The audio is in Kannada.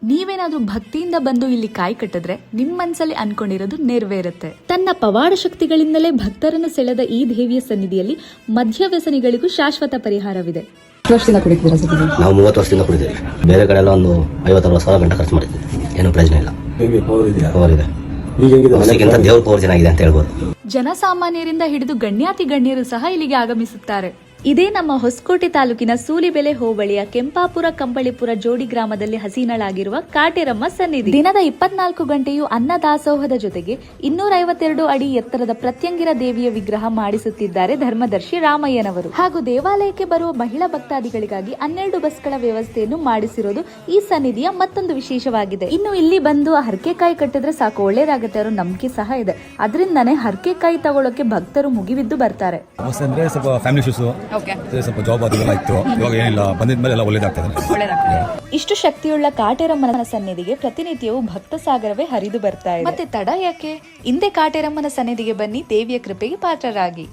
ನೀವೇನಾದ್ರೂ ಭಕ್ತಿಯಿಂದ ಬಂದು ಇಲ್ಲಿ ಕಾಯಿ ಕಟ್ಟಿದ್ರೆ ನಿಮ್ ಮನ್ಸಲ್ಲಿ ಅನ್ಕೊಂಡಿರೋದು ನೆರವೇರುತ್ತೆ. ತನ್ನ ಪವಾಡ ಶಕ್ತಿಗಳಿಂದಲೇ ಭಕ್ತರನ್ನು ಸೆಳೆದ ಈ ದೇವಿಯ ಸನ್ನಿಧಿಯಲ್ಲಿ ಮದ್ಯವ್ಯಸನಿಗಳಿಗೂ ಶಾಶ್ವತ ಪರಿಹಾರವಿದೆ. ನಾವು 30 ವರ್ಷದಿಂದ ಕುಡಿದ್ದೀವಿ. ಬೇರೆ ಕಡೆ ಎಲ್ಲ ಒಂದು 50-60 ಸಾವಿರ ಗಂಟೆ ಖರ್ಚು ಮಾಡಿದ್ವಿ. ಏನು ಪ್ರಯೋಜನ ಇಲ್ಲ. ಪವರ್ ಇದೆ. ಅದಕ್ಕಿಂತ ದೇವ್ರ ಪವರ್ ಚೆನ್ನಾಗಿದೆ ಅಂತ ಹೇಳ್ಬೋದು. ಜನಸಾಮಾನ್ಯರಿಂದ ಹಿಡಿದು ಗಣ್ಯಾತಿ ಗಣ್ಯರು ಸಹ ಇಲ್ಲಿಗೆ ಆಗಮಿಸುತ್ತಾರೆ. ಇದೇ ನಮ್ಮ ಹೊಸಕೋಟೆ ತಾಲೂಕಿನ ಸೂಲಿಬೆಲೆ ಹೋಬಳಿಯ ಕೆಂಪಾಪುರ ಕಂಬಳಿಪುರ ಜೋಡಿ ಗ್ರಾಮದಲ್ಲಿ ಹಸೀನಳಾಗಿರುವ ಕಾಟೇರಮ್ಮ ಸನ್ನಿಧಿ. ದಿನದ 24 ಗಂಟೆಯೂ ಅನ್ನದಾಸೋಹದ ಜೊತೆಗೆ 252 ಅಡಿ ಎತ್ತರದ ಪ್ರತ್ಯಂಗಿರ ದೇವಿಯ ವಿಗ್ರಹ ಮಾಡಿಸುತ್ತಿದ್ದಾರೆ ಧರ್ಮದರ್ಶಿ ರಾಮಯ್ಯನವರು. ಹಾಗೂ ದೇವಾಲಯಕ್ಕೆ ಬರುವ ಮಹಿಳಾ ಭಕ್ತಾದಿಗಳಿಗಾಗಿ 12 ಬಸ್ಗಳ ವ್ಯವಸ್ಥೆಯನ್ನು ಮಾಡಿಸಿರೋದು ಈ ಸನ್ನಿಧಿಯ ಮತ್ತೊಂದು ವಿಶೇಷವಾಗಿದೆ. ಇನ್ನು ಇಲ್ಲಿ ಬಂದು ಹರಕೆಕಾಯಿ ಕಟ್ಟಿದ್ರೆ ಸಾಕು ಒಳ್ಳೇದಾಗುತ್ತೆ ಅನ್ನೋ ನಂಬಿಕೆ ಸಹ ಇದೆ. ಅದರಿಂದಾನೇ ಹರಕೆಕಾಯಿ ತಗೊಳ್ಳೋಕೆ ಭಕ್ತರು ಮುಗಿಬಿದ್ದು ಬರ್ತಾರೆ. ಸ್ವಲ್ಪ ಜಾಬ್ ಅದೆಲ್ಲ ಇತ್ತು, ಇವಾಗ ಏನಿಲ್ಲ, ಬಂದಿದ್ಮೇಲೆ ಎಲ್ಲ ಒಳ್ಳೇದಾಗ್ತದೆ. ಇಷ್ಟು ಶಕ್ತಿಯುಳ್ಳ ಕಾಟೇರಮ್ಮನ ಸನ್ನಿಧಿಗೆ ಪ್ರತಿನಿತ್ಯವೂ ಭಕ್ತ ಸಾಗರವೇ ಹರಿದು ಬರ್ತಾ ಇದೆ. ಮತ್ತೆ ತಡ ಯಾಕೆ? ಹಿಂದೆ ಕಾಟೇರಮ್ಮನ ಸನ್ನಿಧಿಗೆ ಬನ್ನಿ, ದೇವಿಯ ಕೃಪೆಗೆ ಪಾತ್ರರಾಗಿ.